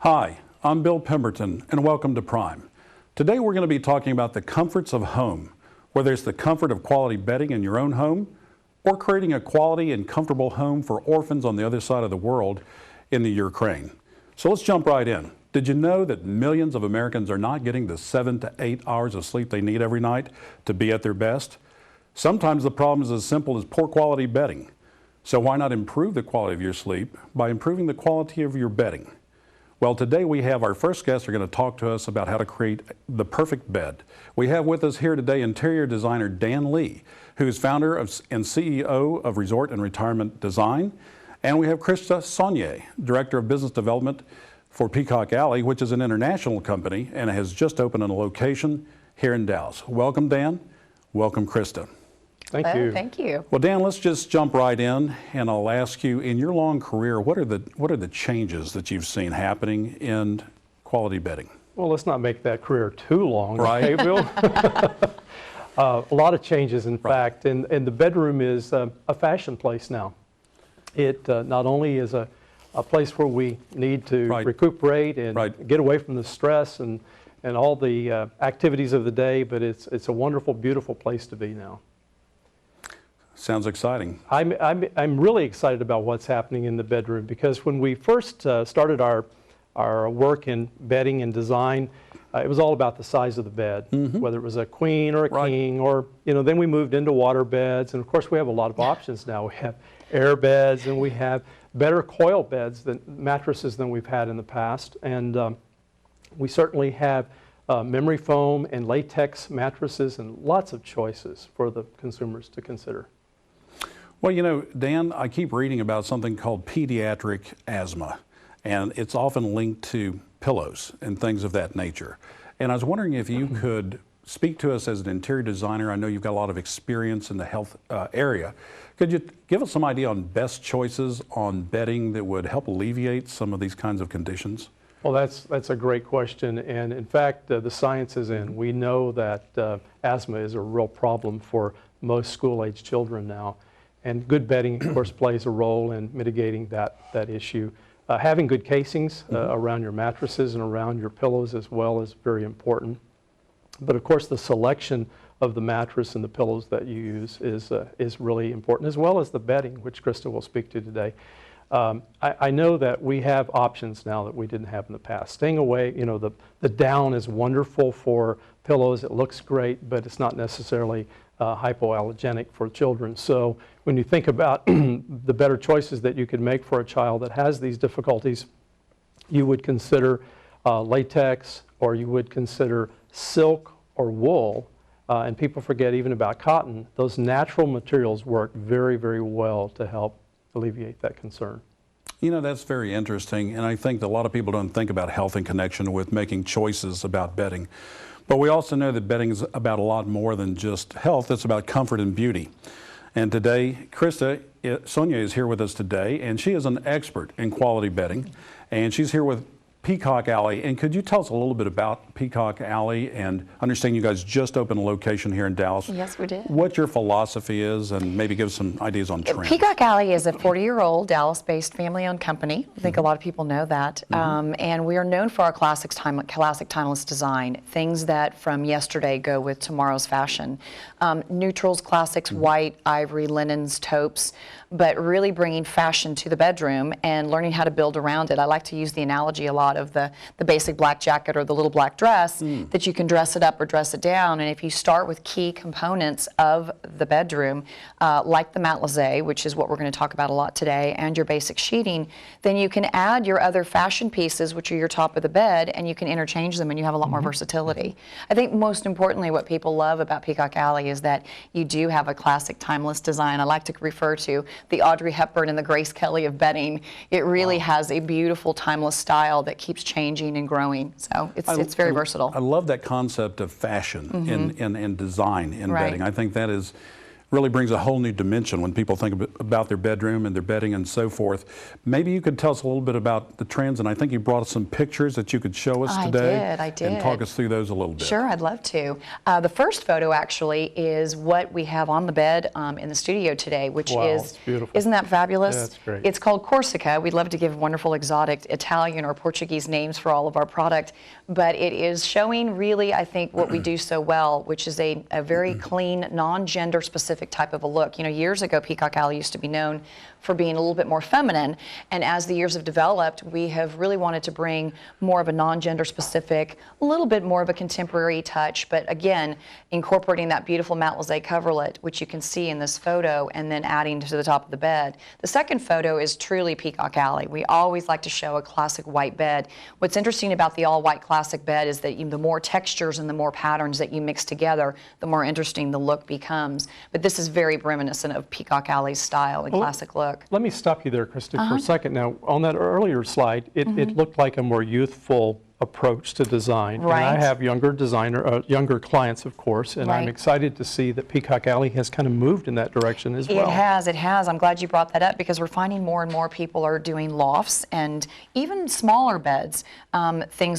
Hi, I'm Bill Pemberton, and welcome to Prime. Today we're going to be talking about the comforts of home, whether it's the comfort of quality bedding in your own home or creating a quality and comfortable home for orphans on the other side of the world in the Ukraine. So let's jump right in. Did you know that millions of Americans are not getting the 7 to 8 hours of sleep they need every night to be at their best? Sometimes the problem is as simple as poor quality bedding. So why not improve the quality of your sleep by improving the quality of your bedding? Well, today we have our first guests are going to talk to us about how to create the perfect bed. We have with us here today interior designer Dan Lee, who is founder and CEO of Resort and Retirement Design. And we have Krista Sonnier, Director of Business Development for Peacock, which is an international company and has just opened a location here in Dallas. Welcome, Dan. Welcome, Krista. Thank you. Thank you. Well, Dan, let's just jump right in, and I'll ask you, in your long career, what are the changes that you've seen happening in quality bedding? Well, let's not make that career too long, right, okay, Bill? A lot of changes, in fact, and the bedroom is a fashion place now. It not only is a place where we need to recuperate and get away from the stress and all the activities of the day, but it's a wonderful, beautiful place to be now. Sounds exciting. I'm really excited about what's happening in the bedroom, because when we first started our work in bedding and design, it was all about the size of the bed, whether it was a queen or a king, or then we moved into water beds, and of course we have a lot of options now. We have air beds, and we have better coil beds mattresses than we've had in the past, and we certainly have memory foam and latex mattresses, and lots of choices for the consumers to consider. Well, Dan, I keep reading about something called pediatric asthma, and it's often linked to pillows and things of that nature. And I was wondering if you could speak to us as an interior designer. I know you've got a lot of experience in the health area. Could you give us some idea on best choices on bedding that would help alleviate some of these kinds of conditions? Well, that's a great question, and in fact, the science is in. We know that asthma is a real problem for most school-age children now. And good bedding, of course, plays a role in mitigating that issue. Having good casings around your mattresses and around your pillows as well is very important. But of course, the selection of the mattress and the pillows that you use is really important, as well as the bedding, which Krista will speak to today. I know that we have options now that we didn't have in the past. Staying away, the down is wonderful for pillows. It looks great, but it's not necessarily hypoallergenic for children. So when you think about the better choices that you could make for a child that has these difficulties, you would consider latex, or you would consider silk or wool, and people forget even about cotton. Those natural materials work very, very well to help alleviate that concern. That's very interesting, and I think that a lot of people don't think about health in connection with making choices about bedding. But we also know that bedding is about a lot more than just health. It's about comfort and beauty. And today, Krista Sonnier is here with us today, and she is an expert in quality bedding, and she's here with Peacock. And could you tell us a little bit about Peacock, and understand you guys just opened a location here in Dallas? Yes, we did. What your philosophy is, and maybe give us some ideas on trends. Peacock is a 40-year-old Dallas-based family-owned company. I think a lot of people know that. And we are known for our classic timeless design, things that from yesterday go with tomorrow's fashion. Neutrals, classics, white, ivory, linens, taupes, but really bringing fashion to the bedroom and learning how to build around it. I like to use the analogy a lot of the basic black jacket or the little black dress, that you can dress it up or dress it down. And if you start with key components of the bedroom, like the matelassé, which is what we're going to talk about a lot today, and your basic sheeting, then you can add your other fashion pieces, which are your top of the bed, and you can interchange them, and you have a lot more versatility. I think most importantly, what people love about Peacock is that you do have a classic timeless design. I like to refer to the Audrey Hepburn and the Grace Kelly of bedding. It really has a beautiful timeless style that keeps changing and growing. So it's very versatile. I love that concept of fashion and design in bedding. I think that is really brings a whole new dimension when people think about their bedroom and their bedding and so forth. Maybe you could tell us a little bit about the trends, and I think you brought us some pictures that you could show us today. I did. And talk us through those a little bit. Sure, I'd love to. The first photo actually is what we have on the bed in the studio today, which it's beautiful. Isn't that fabulous? Yeah, that's great. It's called Corsica. We'd love to give wonderful exotic Italian or Portuguese names for all of our product, but it is showing really, I think, what we do so well, which is a very clean, non-gender specific type of a look. You know, years ago, Peacock Alley used to be known for being a little bit more feminine, and as the years have developed, we have really wanted to bring more of a non-gender specific, a little bit more of a contemporary touch, but again, incorporating that beautiful matelassé coverlet, which you can see in this photo, and then adding to the top of the bed. The second photo is truly Peacock Alley. We always like to show a classic white bed. What's interesting about the all-white classic bed is that the more textures and the more patterns that you mix together, the more interesting the look becomes. But this is very reminiscent of Peacock Alley's style and classic look. Let me stop you there, Krista, for a second. Now, on that earlier slide, it looked like a more youthful approach to design. Right. And I have younger clients, of course, and I'm Right. excited to see that Peacock Alley has kind of moved in that direction as well. It has. I'm glad you brought that up because we're finding more and more people are doing lofts and even smaller beds,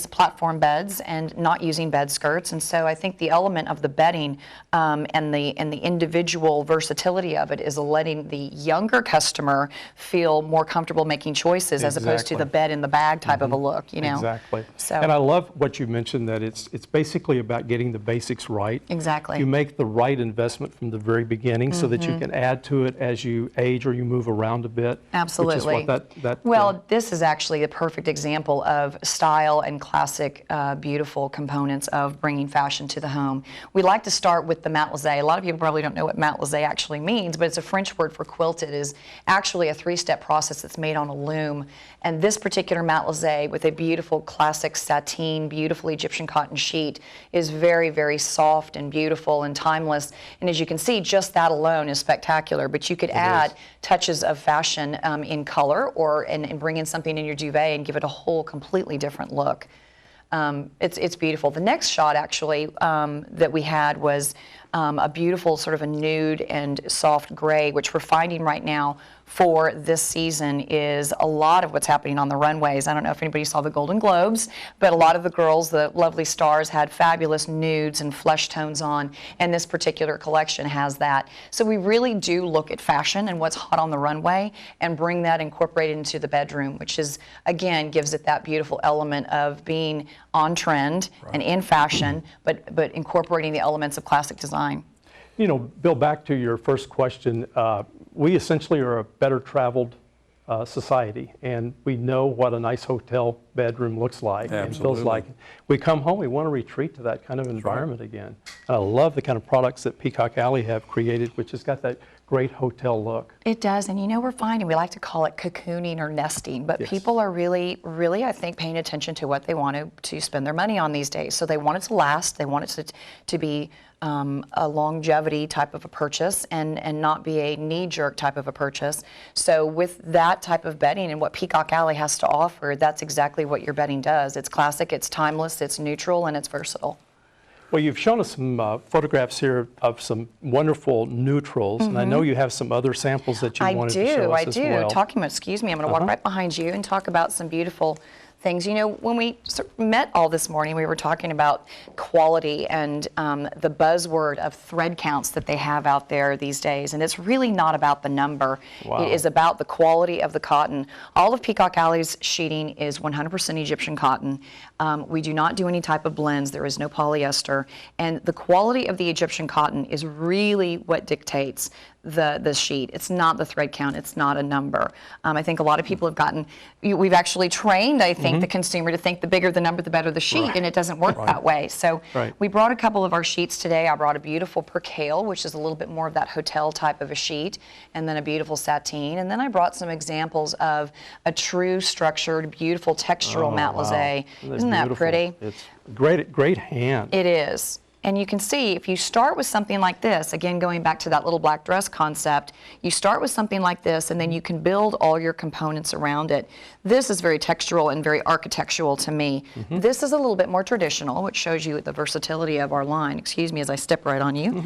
platform beds, and not using bed skirts. And so I think the element of the bedding and the individual versatility of it is letting the younger customer feel more comfortable making choices as opposed to Exactly. the bed in the bag type of a look, you know. Exactly. So- And I love what you mentioned, that it's basically about getting the basics right. Exactly. You make the right investment from the very beginning so that you can add to it as you age or you move around a bit. Absolutely. Which is what Well, this is actually a perfect example of style and classic, beautiful components of bringing fashion to the home. We like to start with the matelassé. A lot of people probably don't know what matelassé actually means, but it's a French word for quilted. It is actually a three-step process that's made on a loom. And this particular matelassé with a beautiful classic sateen, beautiful Egyptian cotton sheet is very, very soft and beautiful and timeless. And as you can see, just that alone is spectacular. But you could add touches of fashion in color and bring in something in your duvet and give it a whole completely different look. It's beautiful. The next shot actually that we had was a beautiful sort of a nude and soft gray, which we're finding right now for this season is a lot of what's happening on the runways. I don't know if anybody saw the Golden Globes, but a lot of the girls, the lovely stars, had fabulous nudes and flesh tones on, and this particular collection has that. So we really do look at fashion and what's hot on the runway and bring that incorporated into the bedroom, which is, again, gives it that beautiful element of being on trend and in fashion, but incorporating the elements of classic design. You know, Bill, back to your first question, we essentially are a better traveled society, and we know what a nice hotel bedroom looks like and feels like. We come home, we want to retreat to that kind of environment again. And I love the kind of products that Peacock Alley have created, which has got that great hotel look. It does, and you know, we're finding, we like to call it cocooning or nesting, but people are really, I think, paying attention to what they want to spend their money on these days. So they want it to last, they want it to be a longevity type of a purchase and not be a knee-jerk type of a purchase. So with that type of bedding and what Peacock Alley has to offer, that's exactly what your bedding does. It's classic, it's timeless, it's neutral, and it's versatile. Well, you've shown us some photographs here of some wonderful neutrals, and I know you have some other samples that you wanted to show us as well. I do. Talking about, excuse me, I'm going to walk right behind you and talk about some beautiful things. You know, when we met all this morning, we were talking about quality and the buzzword of thread counts that they have out there these days, and it's really not about the number. Wow. It is about the quality of the cotton. All of Peacock Alley's sheeting is 100% Egyptian cotton. We do not do any type of blends. There is no polyester, and the quality of the Egyptian cotton is really what dictates the sheet. It's not the thread count. It's not a number. I think a lot of people have we've actually trained, I think, the consumer to think the bigger the number, the better the sheet, and it doesn't work that way. So we brought a couple of our sheets today. I brought a beautiful percale, which is a little bit more of that hotel type of a sheet, and then a beautiful sateen. And then I brought some examples of a true structured, beautiful textural matelassé. Wow. Isn't that pretty? It's great hand. It is. And you can see if you start with something like this, again going back to that little black dress concept, you start with something like this and then you can build all your components around it. This is very textural and very architectural to me. This is a little bit more traditional, which shows you the versatility of our line. Excuse me as I step right on you.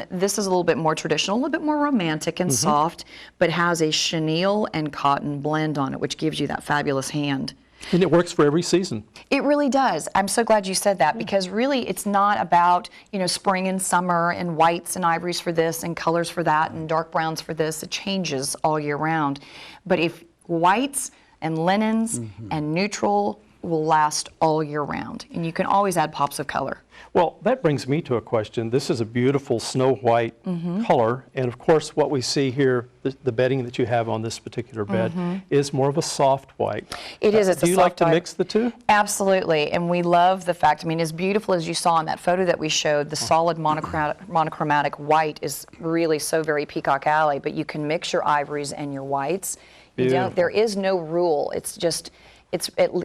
This is a little bit more traditional, a little bit more romantic and soft, but has a chenille and cotton blend on it, which gives you that fabulous hand. And it works for every season. It really does. I'm so glad you said that, because really it's not about, spring and summer and whites and ivories for this and colors for that and dark browns for this. It changes all year round. But if whites and linens and neutral will last all year round, and you can always add pops of color. Well, that brings me to a question. This is a beautiful snow white color, and of course what we see here, the bedding that you have on this particular bed is more of a soft white. It is. It's Do a you soft like to white. mix the two? Absolutely, and we love the fact, as beautiful as you saw in that photo that we showed, the solid monochromatic white is really so very Peacock Alley, but you can mix your ivories and your whites. There is no rule. It's just,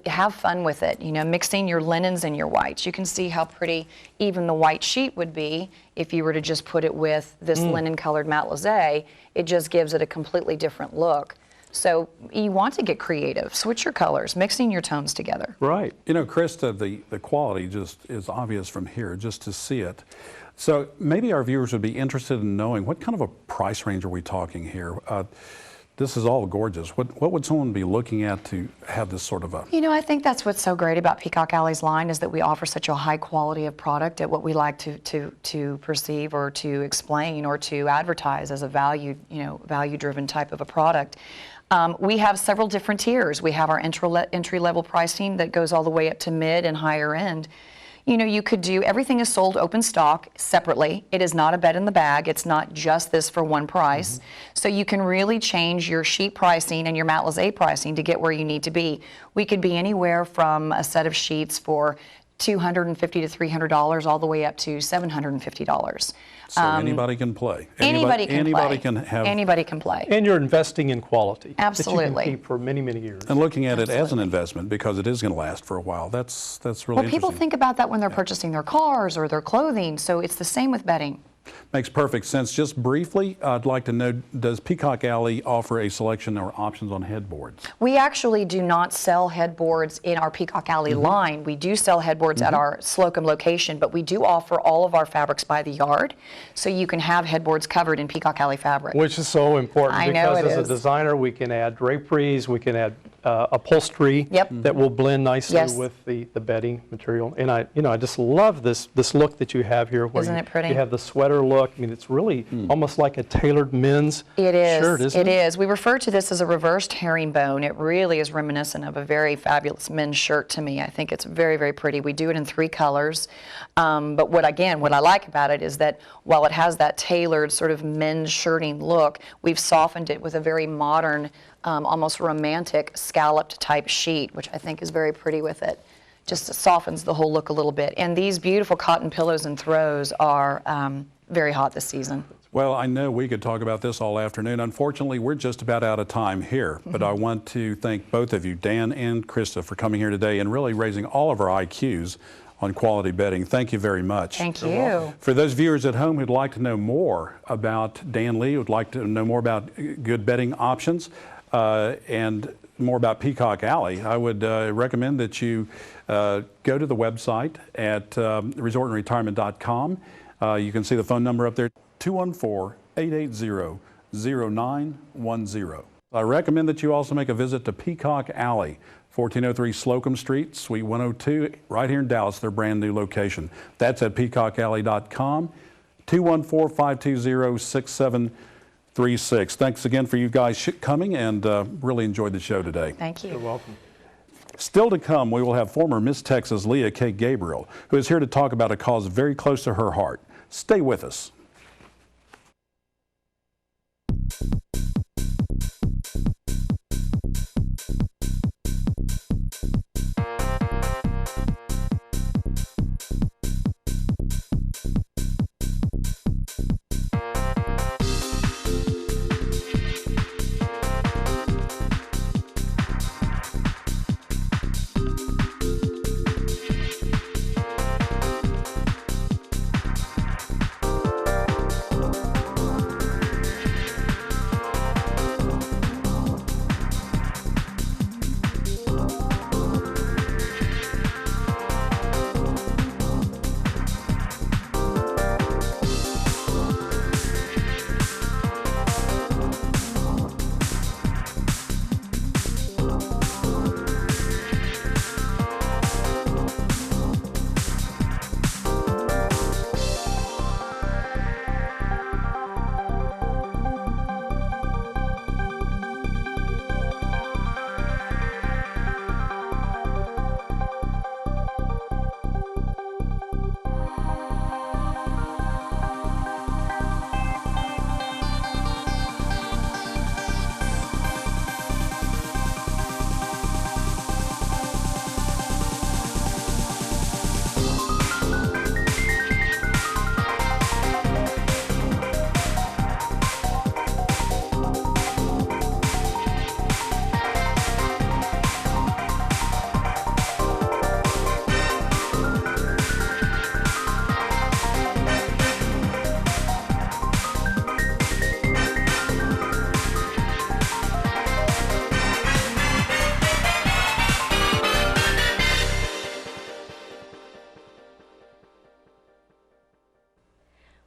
have fun with it, mixing your linens and your whites. You can see how pretty even the white sheet would be if you were to just put it with this linen colored matelassé. It just gives it a completely different look. So you want to get creative, switch your colors, mixing your tones together. Right. Krista, the quality just is obvious from here, just to see it. So maybe our viewers would be interested in knowing what kind of a price range are we talking here? This is all gorgeous. What would someone be looking at to have this sort of a... I think that's what's so great about Peacock Alley's line, is that we offer such a high quality of product at what we like to perceive or to explain or to advertise as a value-driven type of a product. We have several different tiers. We have our entry-level pricing that goes all the way up to mid and higher end. You could do, everything is sold open stock separately. It is not a bed in the bag. It's not just this for one price. So you can really change your sheet pricing and your matelassé pricing to get where you need to be. We could be anywhere from a set of sheets for $250 to $300 all the way up to $750. So anybody can play. Anybody can play. And you're investing in quality. Absolutely. That you can keep for many, many years. And looking at it as an investment, because it is going to last for a while. That's really interesting. People think about that when they're purchasing their cars or their clothing, so it's the same with bedding. Makes perfect sense. Just briefly, I'd like to know, does Peacock Alley offer a selection or options on headboards? We actually do not sell headboards in our Peacock Alley line. We do sell headboards at our Slocum location, but we do offer all of our fabrics by the yard, so you can have headboards covered in Peacock Alley fabric. Which is so important, I know because it as is. a designer we can add draperies, we can add upholstery that will blend nicely with the bedding material. And I just love this look that you have here, where Isn't it pretty? you have the sweater look. It's really almost like a tailored men's shirt, isn't it? It is. We refer to this as a reversed herringbone. It really is reminiscent of a very fabulous men's shirt to me. I think it's very, very pretty. We do it in 3 colors. But what I like about it is that while it has that tailored sort of men's shirting look, we've softened it with a very modern, almost romantic scalloped type sheet, which I think is very pretty with it. Just softens the whole look a little bit. And these beautiful cotton pillows and throws are very hot this season. Well, I know we could talk about this all afternoon. Unfortunately, we're just about out of time here, but I want to thank both of you, Dan and Krista, for coming here today and really raising all of our IQs on quality bedding. Thank you very much. Thank you. For those viewers at home who'd like to know more about Dan Lee, who'd like to know more about good bedding options, and more about Peacock Alley, I would recommend that you go to the website at resortandretirement.com. You can see the phone number up there, 214-880-0910. I recommend that you also make a visit to Peacock Alley, 1403 Slocum Street, Suite 102, right here in Dallas, their brand new location. That's at peacockalley.com, 214-520-6736. Thanks again for you guys coming, and really enjoyed the show today. Thank you. You're welcome. Still to come, we will have former Miss Texas Leah K. Gabriel, who is here to talk about a cause very close to her heart. Stay with us.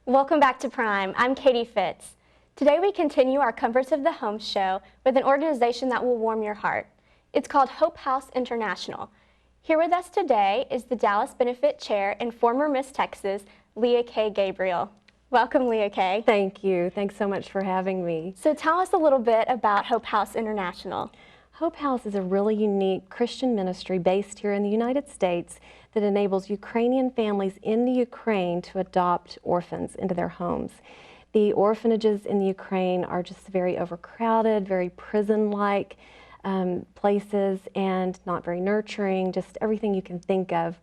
Welcome back to Prime. I'm Katie Fitz. Today we continue our Comforts of the Home show with an organization that will warm your heart. It's called HopeHouse International. Here with us today is the Dallas Benefit Chair and former Miss Texas, Leah K. Gabriel. Welcome, Leah K. Thank you. Thanks so much for having me. So tell us a little bit about HopeHouse International. HopeHouse is a really unique Christian ministry based here in the United States that enables Ukrainian families in the Ukraine to adopt orphans into their homes. The orphanages in the Ukraine are just very overcrowded, very prison-like places, and not very nurturing, just everything you can think of.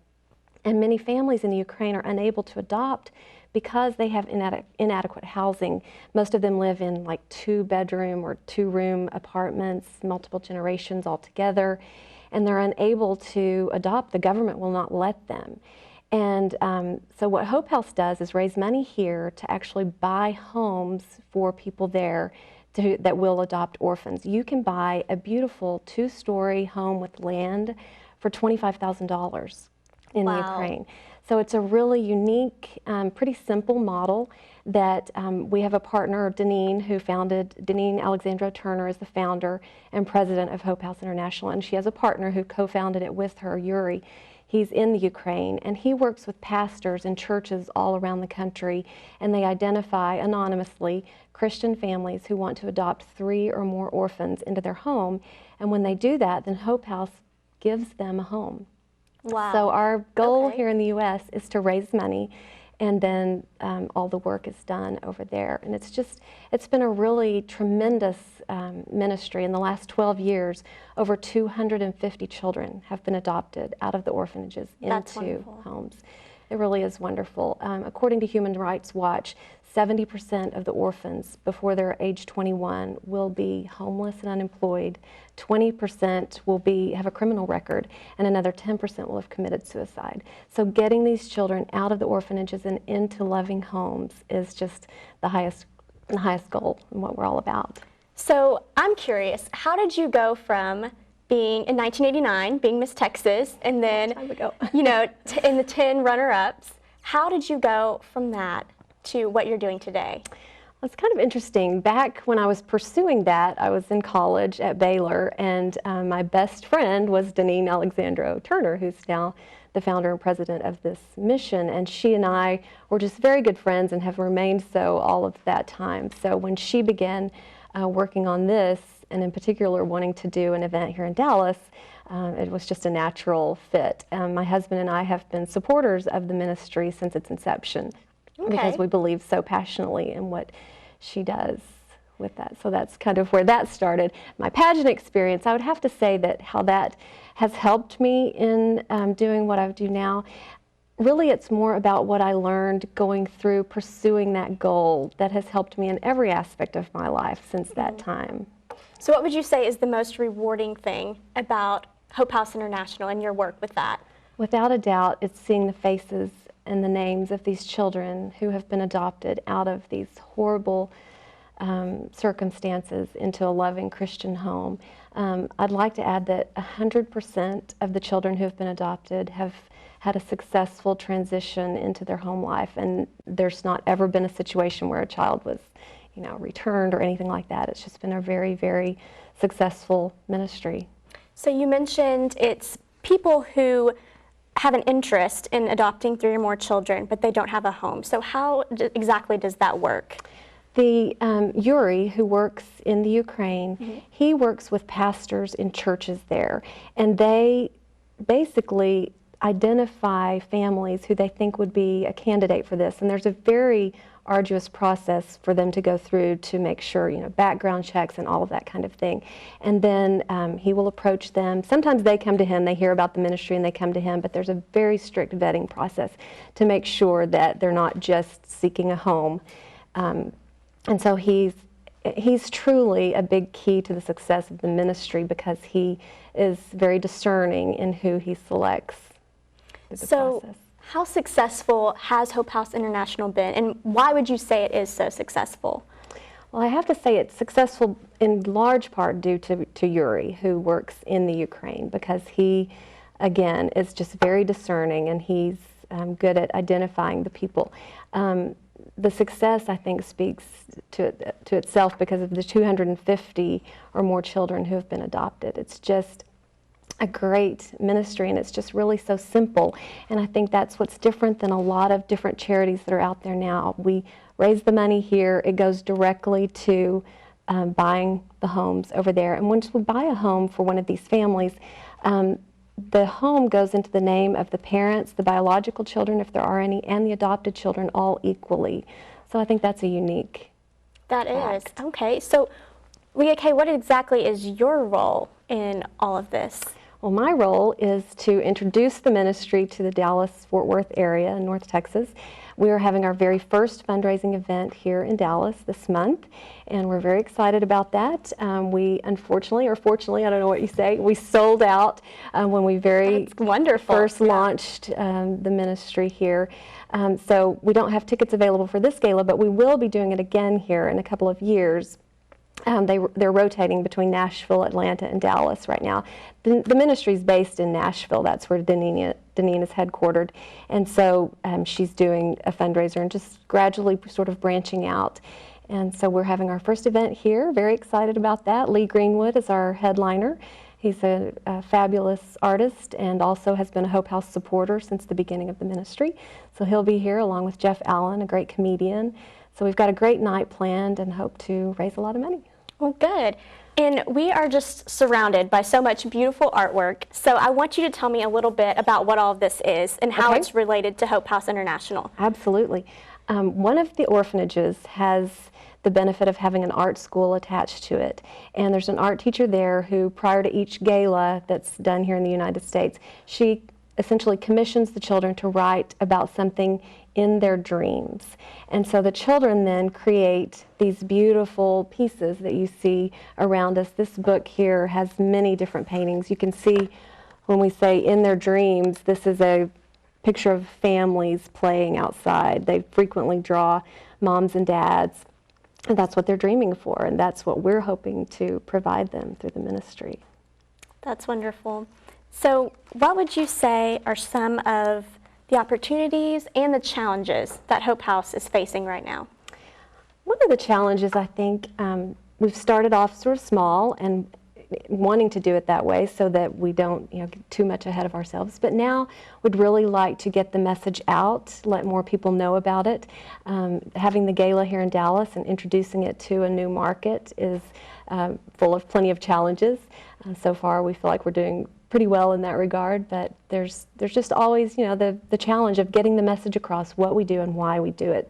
And many families in the Ukraine are unable to adopt because they have inadequate housing. Most of them live in like 2-bedroom or 2-room apartments, multiple generations all together, and they're unable to adopt. The government will not let them. And so what HopeHouse does is raise money here to actually buy homes for people there that will adopt orphans. You can buy a beautiful 2-story home with land for $25,000 in the Ukraine. So it's a really unique, pretty simple model that we have a partner, Deneen Alexandra Turner is the founder and president of HopeHouse International, and she has a partner who co-founded it with her, Yuri. He's in the Ukraine, and he works with pastors and churches all around the country, and they identify anonymously Christian families who want to adopt 3 or more orphans into their home, and when they do that, then HopeHouse gives them a home. Wow. So our goal here in the U.S. is to raise money, and then all the work is done over there. And it's been a really tremendous ministry. In the last 12 years, over 250 children have been adopted out of the orphanages into homes. It really is wonderful. According to Human Rights Watch, 70% of the orphans before they're age 21 will be homeless and unemployed. 20% will have a criminal record, and another 10% will have committed suicide. So getting these children out of the orphanages and into loving homes is just the highest goal and what we're all about. So I'm curious, how did you go from being in 1989, being Miss Texas, and then, you know, in the 10 runner-ups, how did you go from that to what you're doing today? Well, it's kind of interesting. Back when I was pursuing that, I was in college at Baylor, and my best friend was Deneen Alexandra Turner, who's now the founder and president of this mission, and she and I were just very good friends and have remained so all of that time. So when she began working on this, and in particular wanting to do an event here in Dallas, it was just a natural fit. My husband and I have been supporters of the ministry since its inception because we believe so passionately in what she does with that. So that's kind of where that started. My pageant experience, I would have to say that how that has helped me in doing what I do now. Really, it's more about what I learned going through pursuing that goal that has helped me in every aspect of my life since that time. So what would you say is the most rewarding thing about HopeHouse International and your work with that? Without a doubt, it's seeing the faces and the names of these children who have been adopted out of these horrible circumstances into a loving Christian home. I'd like to add that 100% of the children who have been adopted have had a successful transition into their home life, and there's not ever been a situation where a child was, you know, returned or anything like that. It's just been a very, very successful ministry. So you mentioned it's people who have an interest in adopting 3 or more children, but they don't have a home. So how exactly does that work? The Yuri, who works in the Ukraine, he works with pastors in churches there, and they basically identify families who they think would be a candidate for this. And there's a very arduous process for them to go through to make sure, you know, background checks and all of that kind of thing. And then he will approach them. Sometimes they come to him, they hear about the ministry and they come to him, but there's a very strict vetting process to make sure that they're not just seeking a home. And so he's truly a big key to the success of the ministry because he is very discerning in who he selects through the process. How successful has HopeHouse International been, and why would you say it is so successful? Well, I have to say it's successful in large part due to Yuri, who works in the Ukraine, because he, again, is just very discerning, and he's good at identifying the people. the success, I think, speaks to itself because of the 250 or more children who have been adopted. It's just a great ministry, and it's just really so simple. And I think that's what's different than a lot of different charities that are out there now. We raise the money here, it goes directly to buying the homes over there. And once we buy a home for one of these families, the home goes into the name of the parents, the biological children, if there are any, and the adopted children all equally. So I think that's a unique That fact. is. Okay. So, Leah Kay, what exactly is your role in all of this? Well, my role is to introduce the ministry to the Dallas-Fort Worth area in North Texas. We are having our very first fundraising event here in Dallas this month, and we're very excited about that. We unfortunately, or fortunately, I don't know what you say, we sold out when we That's wonderful. first launched the ministry here. So we don't have tickets available for this gala, but we will be doing it again here in a couple of years. They're rotating between Nashville, Atlanta, and Dallas right now. The ministry is based in Nashville. That's where Deneen is headquartered. And so she's doing a fundraiser and just gradually sort of branching out. And so we're having our first event here. Very excited about that. Lee Greenwood is our headliner. He's a fabulous artist and also has been a HopeHouse supporter since the beginning of the ministry. So he'll be here along with Jeff Allen, a great comedian. So we've got a great night planned and hope to raise a lot of money. Well, good. And we are just surrounded by so much beautiful artwork. So I want you to tell me a little bit about what all of this is and how Okay. it's related to HopeHouse International. Absolutely. One of the orphanages has the benefit of having an art school attached to it. And there's an art teacher there who, prior to each gala that's done here in the United States, she essentially commissions the children to write about something in their dreams. And so the children then create these beautiful pieces that you see around us. This book here has many different paintings. You can see when we say in their dreams, this is a picture of families playing outside. They frequently draw moms and dads, and that's what they're dreaming for, and that's what we're hoping to provide them through the ministry. That's wonderful. So what would you say are some of the opportunities and the challenges that HopeHouse is facing right now? One of the challenges, I think, we've started off sort of small and wanting to do it that way so that we don't get too much ahead of ourselves. But now we'd really like to get the message out, let more people know about it. Having the gala here in Dallas and introducing it to a new market is full of plenty of challenges. So far we feel like we're doing pretty well in that regard, but there's just always the challenge of getting the message across, what we do and why we do it.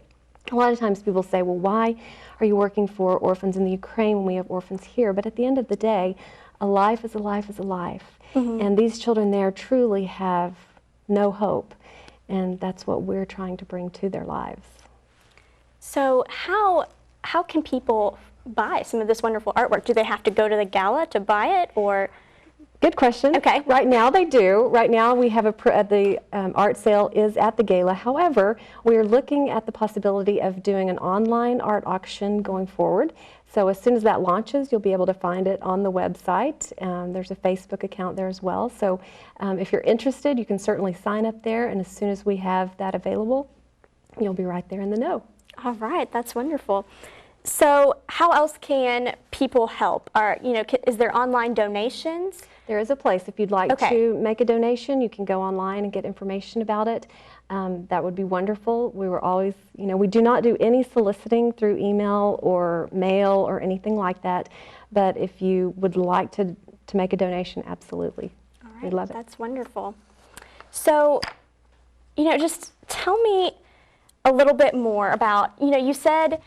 A lot of times people say, well, why are you working for orphans in the Ukraine when we have orphans here? But at the end of the day, a life is a life is a life. Mm-hmm. And these children there truly have no hope. And that's what we're trying to bring to their lives. So how can people buy some of this wonderful artwork? Do they have to go to the gala to buy it, or? Good question. Okay. Right now they do. Right now we have the art sale is at the gala. However, we are looking at the possibility of doing an online art auction going forward. So as soon as that launches, you'll be able to find it on the website. There's a Facebook account there as well. So if you're interested, you can certainly sign up there. And as soon as we have that available, you'll be right there in the know. All right, that's wonderful. So how else can people help? Is there online donations? There is a place. If you'd like to make a donation, you can go online and get information about it. That would be wonderful. We were always, we do not do any soliciting through email or mail or anything like that. But if you would like to make a donation, absolutely. All right, we'd love it. That's wonderful. So, just tell me a little bit more about, you said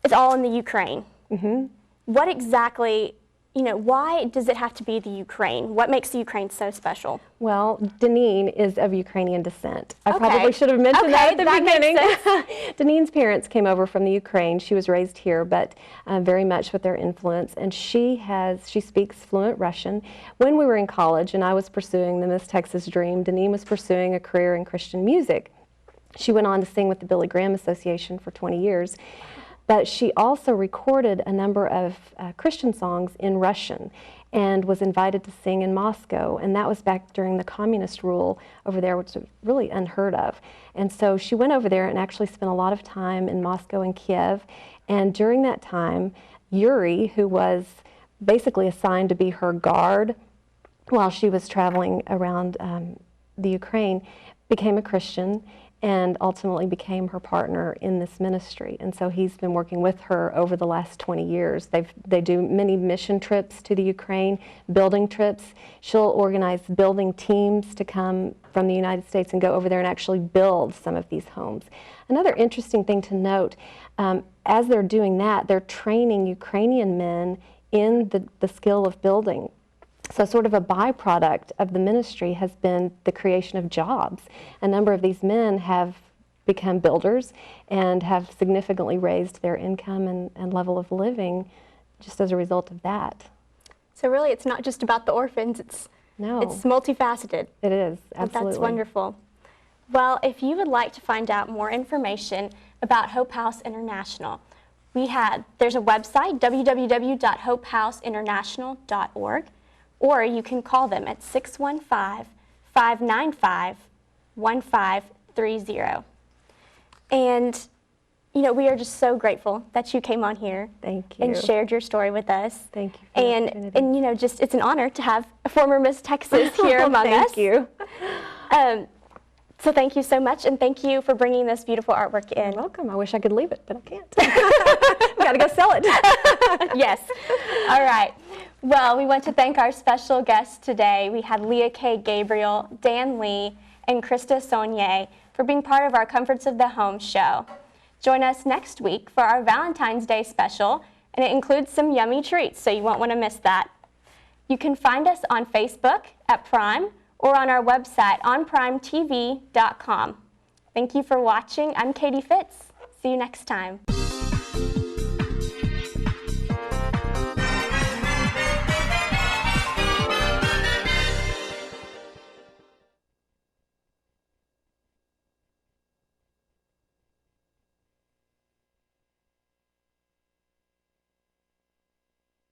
it's all in the Ukraine. Mm-hmm. What exactly, why does it have to be the Ukraine? What makes the Ukraine so special? Well, Deneen is of Ukrainian descent. I probably should have mentioned that at the beginning. Deneen's parents came over from the Ukraine. She was raised here, but very much with their influence. And she speaks fluent Russian. When we were in college and I was pursuing the Miss Texas dream, Deneen was pursuing a career in Christian music. She went on to sing with the Billy Graham Association for 20 years. But she also recorded a number of Christian songs in Russian. and was invited to sing in Moscow. And that was back during the communist rule over there, which was really unheard of. And so she went over there and actually spent a lot of time in Moscow and Kiev. And during that time, Yuri, who was basically assigned to be her guard while she was traveling around the Ukraine, became a Christian and ultimately became her partner in this ministry. And so he's been working with her over the last 20 years. They do many mission trips to the Ukraine, building trips. She'll organize building teams to come from the United States and go over there and actually build some of these homes. Another interesting thing to note, as they're doing that, they're training Ukrainian men in the skill of building. So sort of a byproduct of the ministry has been the creation of jobs. A number of these men have become builders and have significantly raised their income and level of living just as a result of that. So really, it's not just about the orphans, it's multifaceted. It is, absolutely. That's wonderful. Well, if you would like to find out more information about HopeHouse International, there's a website, www.hopehouseinternational.org. Or you can call them at 615-595-1530. And, you know, we are just so grateful that you came on here. Thank you. And shared your story with us. Thank you for the opportunity. And, you know, just it's an honor to have a former Miss Texas here among us. Thank you. So thank you so much, and thank you for bringing this beautiful artwork in. You're welcome. I wish I could leave it, but I can't. Got to go sell it. Yes. All right. Well, we want to thank our special guests today. We had Leah K. Gabriel, Dan Lee, and Krista Sonnier for being part of our Comforts of the Home show. Join us next week for our Valentine's Day special, and it includes some yummy treats, so you won't want to miss that. You can find us on Facebook at Prime or on our website on primetv.com. Thank you for watching. I'm Katie Fitz. See you next time.